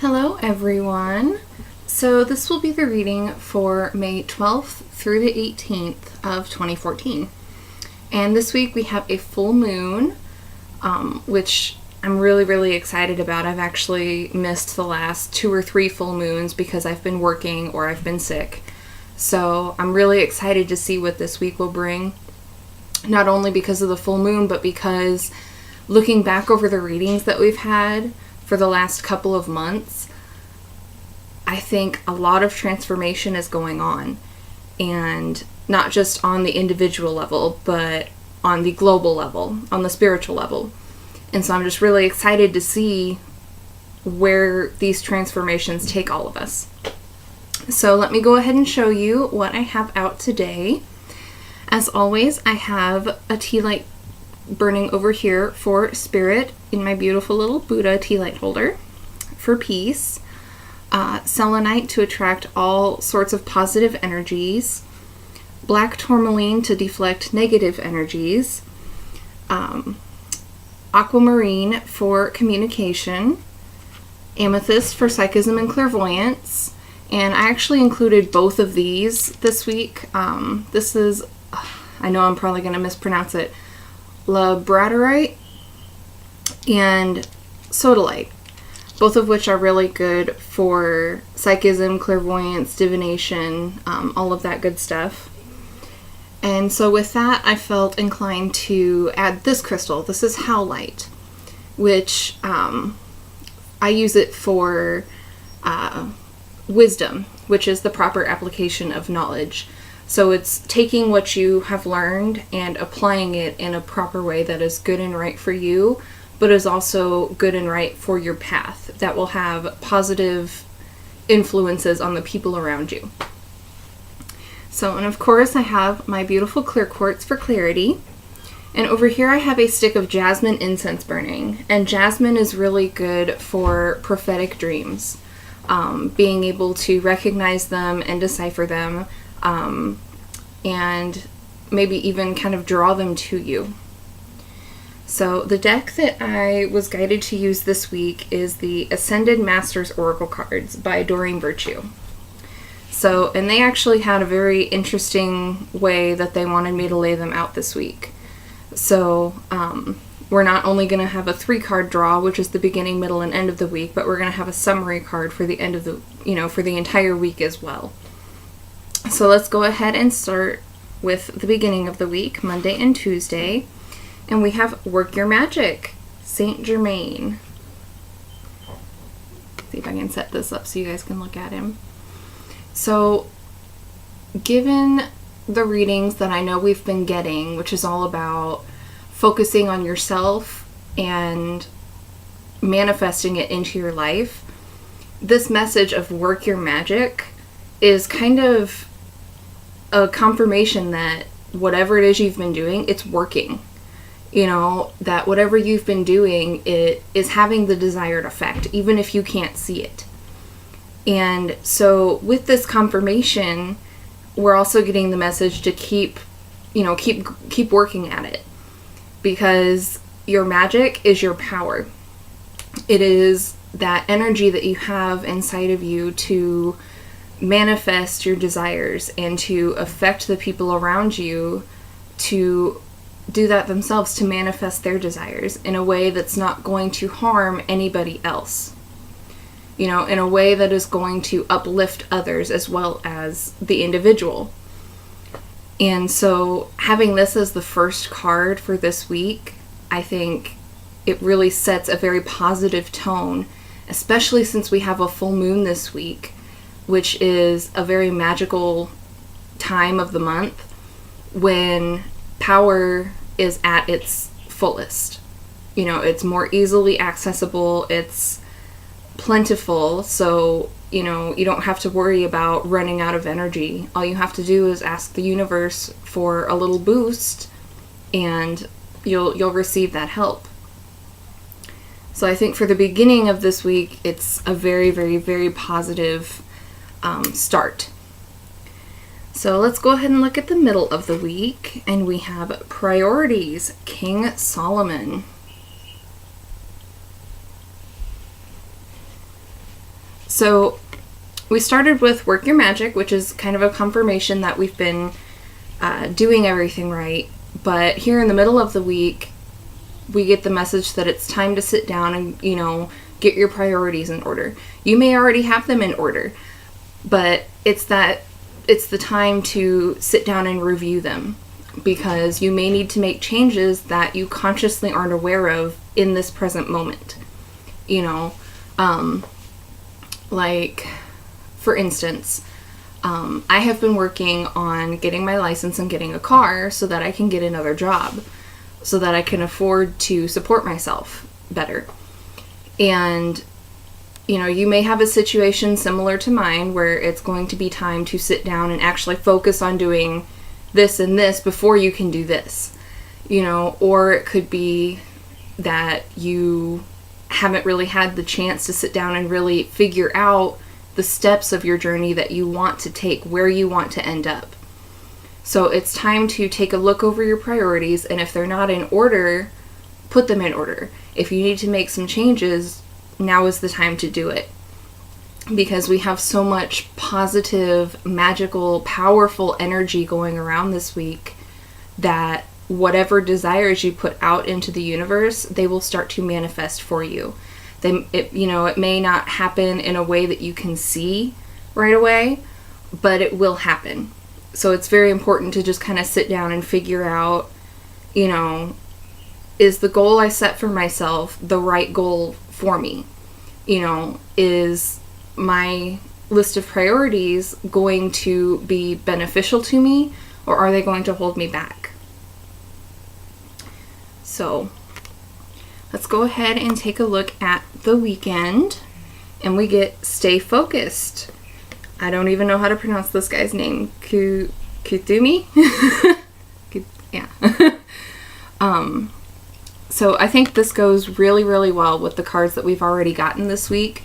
Hello everyone. So this will be the reading for May 12th through the 18th of 2014. And this week we have a full moon, which I'm really excited about. I've actually missed the last 2 or 3 full moons because I've been working or I've been sick. So I'm really excited to see what this week will bring. Not only because of the full moon, but because looking back over the readings that we've had for the last couple of months, I think a lot of transformation is going on, and not just on the individual level, but on the global level, on the spiritual level. And so I'm just really excited to see where these transformations take all of us. So let me go ahead and show you what I have out today. As always, I have a tea light burning over here for spirit in my beautiful little Buddha tea light holder. For peace, selenite to attract all sorts of positive energies, black tourmaline to deflect negative energies, aquamarine for communication, amethyst for psychism and clairvoyance. And I actually included both of these this week. This is, I know I'm probably going to mispronounce it, labradorite and sodalite, both of which are really good for psychism, clairvoyance, divination, all of that good stuff. And so with that, I felt inclined to add this crystal. This is howlite, which I use it for wisdom, which is the proper application of knowledge. So it's taking what you have learned and applying it in a proper way that is good and right for you, but is also good and right for your path, that will have positive influences on the people around you. So, and of course I have my beautiful clear quartz for clarity. And over here I have a stick of jasmine incense burning. And jasmine is really good for prophetic dreams. Being able to recognize them and decipher them, and maybe even kind of draw them to you. So the deck that I was guided to use this week is the Ascended Masters Oracle cards by Doreen Virtue. So, and they actually had a very interesting way that they wanted me to lay them out this week. So, we're not only going to have a 3-card draw, which is the beginning, middle, and end of the week, but we're going to have a summary card for the end of the, for the entire week as well. So let's go ahead and start with the beginning of the week, Monday and Tuesday. And we have Work Your Magic, Saint Germain. See if I can set this up so you guys can look at him. So, given the readings that I know we've been getting, which is all about focusing on yourself and manifesting it into your life, this message of work your magic is kind of a confirmation that whatever it is you've been doing, it's working. That whatever you've been doing, it is having the desired effect, even if you can't see it. And so with this confirmation, we're also getting the message to keep working at it, because your magic is your power. It is that energy that you have inside of you to manifest your desires and to affect the people around you to do that themselves, to manifest their desires in a way that's not going to harm anybody else. In a way that is going to uplift others as well as the individual. And so having this as the first card for this week, I think it really sets a very positive tone, especially since we have a full moon this week, which is a very magical time of the month when power is at its fullest. It's more easily accessible, it's plentiful, so you don't have to worry about running out of energy. All you have to do is ask the universe for a little boost, and you'll receive that help. So I think for the beginning of this week, it's a very positive start. So let's go ahead and look at the middle of the week, and we have priorities, King Solomon. So we started with Work Your Magic, which is kind of a confirmation that we've been doing everything right. But here in the middle of the week, we get the message that it's time to sit down and, get your priorities in order. You may already have them in order, but it's the time to sit down and review them, because you may need to make changes that you consciously aren't aware of in this present moment. Like, for instance, I have been working on getting my license and getting a car so that I can get another job, so that I can afford to support myself better. And, you may have a situation similar to mine where it's going to be time to sit down and actually focus on doing this and this before you can do this, or it could be that you haven't really had the chance to sit down and really figure out the steps of your journey that you want to take, where you want to end up. So it's time to take a look over your priorities, and if they're not in order, put them in order. If you need to make some changes, now is the time to do it. Because we have so much positive, magical, powerful energy going around this week that whatever desires you put out into the universe, they will start to manifest for you. It may not happen in a way that you can see right away, but it will happen. So it's very important to just kind of sit down and figure out, is the goal I set for myself the right goal for me? Is my list of priorities going to be beneficial to me, or are they going to hold me back? So let's go ahead and take a look at the weekend, and we get Stay Focused. I don't even know how to pronounce this guy's name. Kuthumi? Yeah. So I think this goes really, really well with the cards that we've already gotten this week.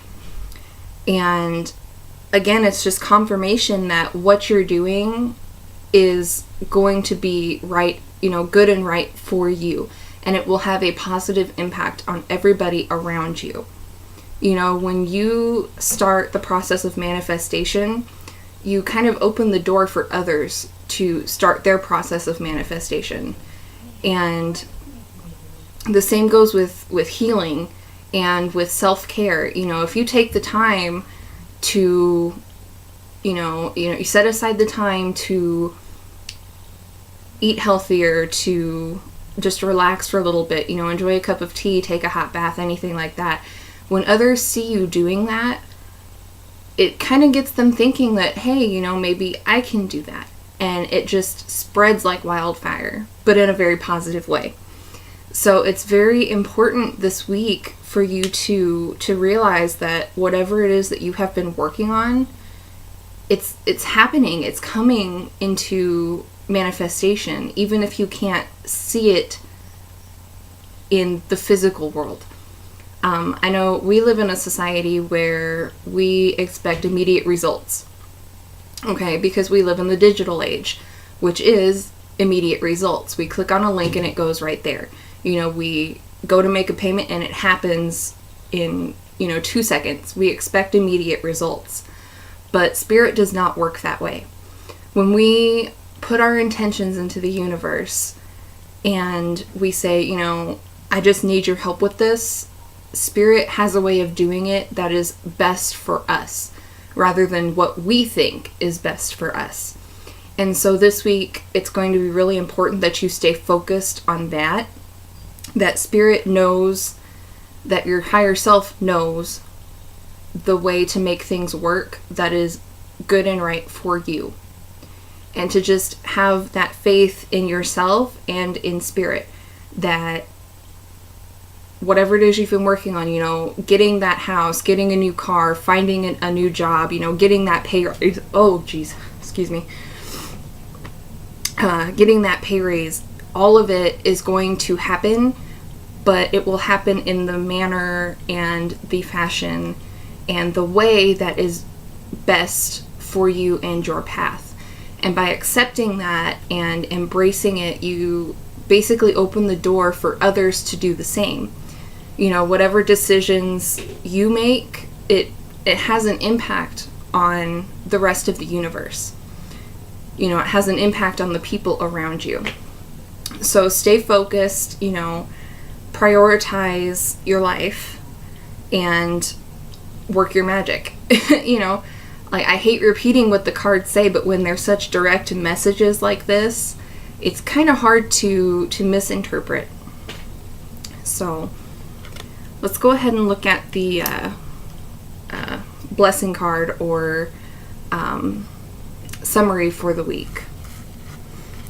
And again, it's just confirmation that what you're doing is going to be right, good and right for you. And it will have a positive impact on everybody around you. When you start the process of manifestation, you kind of open the door for others to start their process of manifestation. And the same goes with healing and with self-care. If you take the time to, you set aside the time to eat healthier, to just relax for a little bit, enjoy a cup of tea, take a hot bath, anything like that. When others see you doing that, it kind of gets them thinking that, hey, maybe I can do that. And it just spreads like wildfire, but in a very positive way. So it's very important this week for you to realize that whatever it is that you have been working on, it's happening. It's coming into manifestation, even if you can't see it in the physical world. I know we live in a society where we expect immediate results, okay, because we live in the digital age, which is immediate results. We click on a link and it goes right there. We go to make a payment and it happens in, 2 seconds. We expect immediate results, but spirit does not work that way. When we put our intentions into the universe and we say, I just need your help with this, spirit has a way of doing it that is best for us rather than what we think is best for us. And so this week, it's going to be really important that you stay focused on that spirit knows, that your higher self knows the way to make things work that is good and right for you. And to just have that faith in yourself and in spirit that whatever it is you've been working on, getting that house, getting a new car, finding a new job, getting that pay raise. Oh, geez, excuse me. Getting that pay raise, all of it is going to happen, but it will happen in the manner and the fashion and the way that is best for you and your path. And by accepting that and embracing it, you basically open the door for others to do the same. Whatever decisions you make, it it has an impact on the rest of the universe. You know, it has an impact on the people around you. So stay focused, you know, prioritize your life and work your magic. You know, like, I hate repeating what the cards say, but when there's such direct messages like this, it's kind of hard to misinterpret. So let's go ahead and look at the blessing card or summary for the week.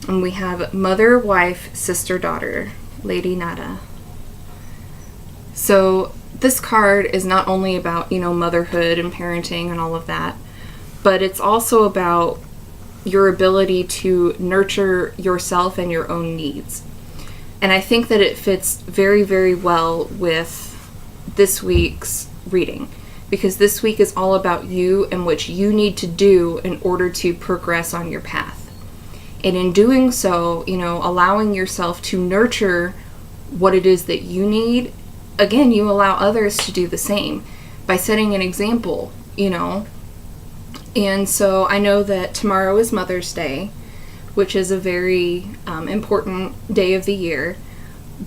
And we have mother, wife, sister, daughter, Lady Nada. So this card is not only about, you know, motherhood and parenting and all of that, but it's also about your ability to nurture yourself and your own needs. And I think that it fits very, very well with this week's reading, because this week is all about you and what you need to do in order to progress on your path. And in doing so, you know, allowing yourself to nurture what it is that you need, again, you allow others to do the same by setting an example, you know. And so I know that tomorrow is Mother's Day, which is a very important day of the year,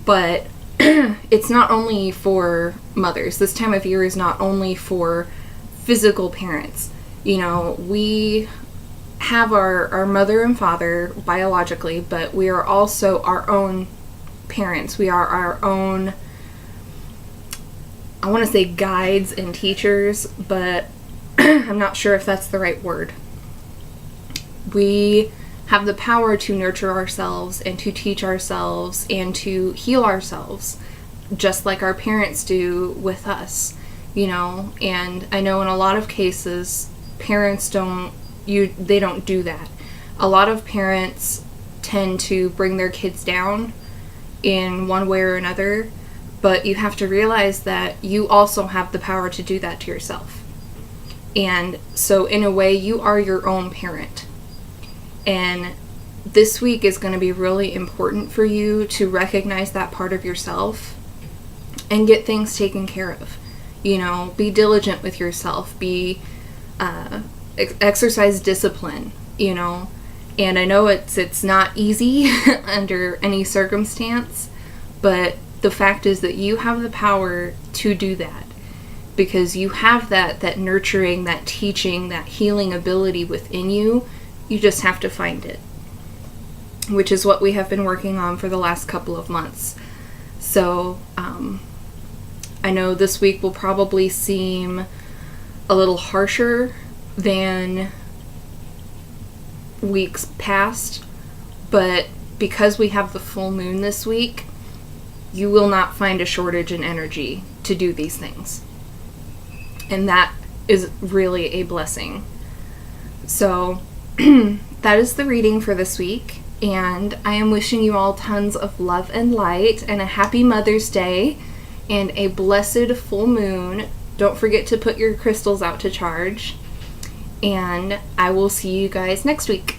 but it's not only for mothers. This time of year is not only for physical parents. You know, we have our mother and father biologically, but we are also our own parents. We are our own, I want to say guides and teachers, but I'm not sure if that's the right word. We have the power to nurture ourselves and to teach ourselves and to heal ourselves, just like our parents do with us, you know. And I know in a lot of cases, parents don't do that. A lot of parents tend to bring their kids down in one way or another, but you have to realize that you also have the power to do that to yourself. And so in a way, you are your own parent. And this week is going to be really important for you to recognize that part of yourself and get things taken care of. You know, be diligent with yourself, exercise discipline, you know. And I know it's not easy under any circumstance, but the fact is that you have the power to do that, because you have that nurturing, that teaching, that healing ability within you. You just have to find it, which is what we have been working on for the last couple of months. So I know this week will probably seem a little harsher than weeks past, but because we have the full moon this week, you will not find a shortage in energy to do these things. And that is really a blessing. So that is the reading for this week, and I am wishing you all tons of love and light and a happy Mother's Day and a blessed full moon. Don't forget to put your crystals out to charge, and I will see you guys next week.